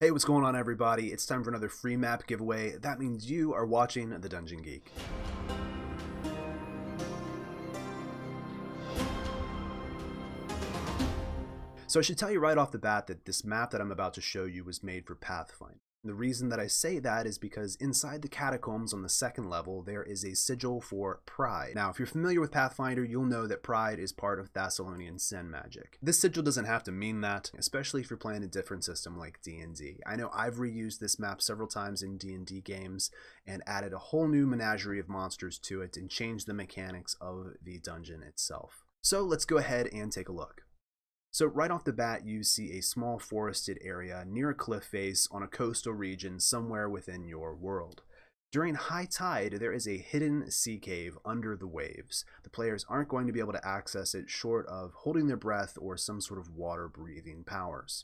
Hey, what's going on, everybody? It's time for another free map giveaway. That means you are watching The Dungeon Geek. So I should tell you right off the bat that this map that I'm about to show you was made for Pathfinder. The reason that I say that is because inside the catacombs on the second level, there is a sigil for pride. Now, if you're familiar with Pathfinder, you'll know that pride is part of Thessalonian sin magic. This sigil doesn't have to mean that, especially if you're playing a different system like D&D. I know I've reused this map several times in D&D games and added a whole new menagerie of monsters to it and changed the mechanics of the dungeon itself. So let's go ahead and take a look. So right off the bat, you see a small forested area near a cliff face on a coastal region somewhere within your world. During high tide, there is a hidden sea cave under the waves. The players aren't going to be able to access it short of holding their breath or some sort of water-breathing powers.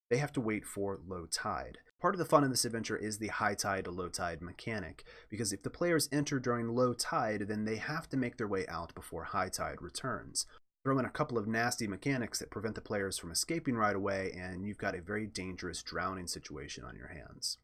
They have to wait for low tide. Part of the fun of this adventure is the high tide to low tide mechanic, because if the players enter during low tide, then they have to make their way out before high tide returns. Throw in a couple of nasty mechanics that prevent the players from escaping right away, and you've got a very dangerous drowning situation on your hands.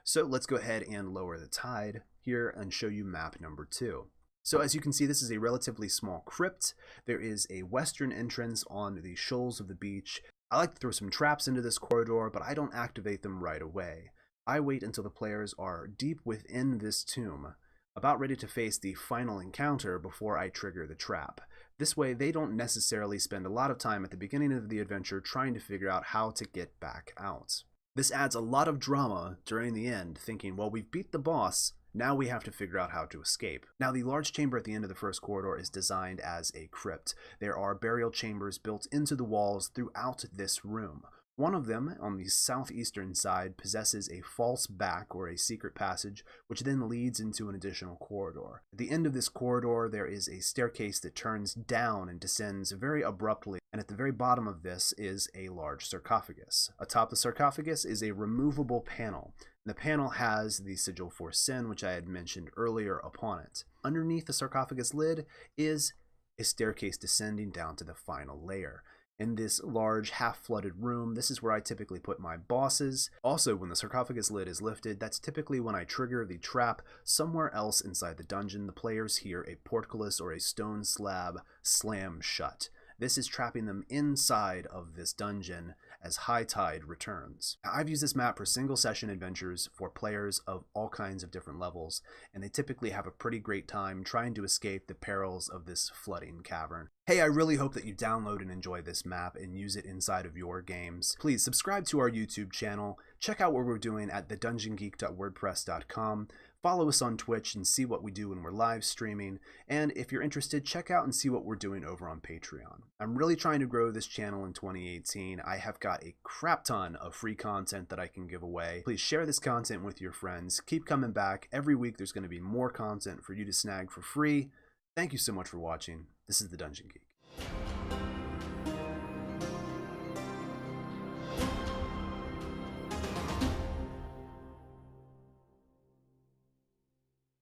So let's go ahead and lower the tide here and show you map number 2. So as you can see, this is a relatively small crypt. There is a western entrance on the shoals of the beach. I like to throw some traps into this corridor, but I don't activate them right away. I wait until the players are deep within this tomb, about ready to face the final encounter before I trigger the trap. This way, they don't necessarily spend a lot of time at the beginning of the adventure trying to figure out how to get back out. This adds a lot of drama during the end, thinking, well, we've beat the boss, now we have to figure out how to escape. Now, the large chamber at the end of the first corridor is designed as a crypt. There are burial chambers built into the walls throughout this room. One of them, on the southeastern side, possesses a false back or a secret passage, which then leads into an additional corridor. At the end of this corridor, there is a staircase that turns down and descends very abruptly, and at the very bottom of this is a large sarcophagus. Atop the sarcophagus is a removable panel. The panel has the sigil for sin, which I had mentioned earlier, upon it. Underneath the sarcophagus lid is a staircase descending down to the final layer. In this large, half-flooded room, this is where I typically put my bosses. Also, when the sarcophagus lid is lifted, that's typically when I trigger the trap somewhere else inside the dungeon. The players hear a portcullis or a stone slab slam shut. This is trapping them inside of this dungeon as high tide returns. Now, I've used this map for single session adventures for players of all kinds of different levels, and they typically have a pretty great time trying to escape the perils of this flooding cavern. Hey, I really hope that you download and enjoy this map and use it inside of your games. Please subscribe to our YouTube channel, check out what we're doing at thedungeongeek.wordpress.com, follow us on Twitch and see what we do when we're live streaming, and if you're interested, check out and see what we're doing over on Patreon. I'm really trying to grow this channel in 2018. I have got a crap ton of free content that I can give away. Please share this content with your friends. Keep coming back. Every week there's going to be more content for you to snag for free. Thank you so much for watching. This is The Dungeon Geek.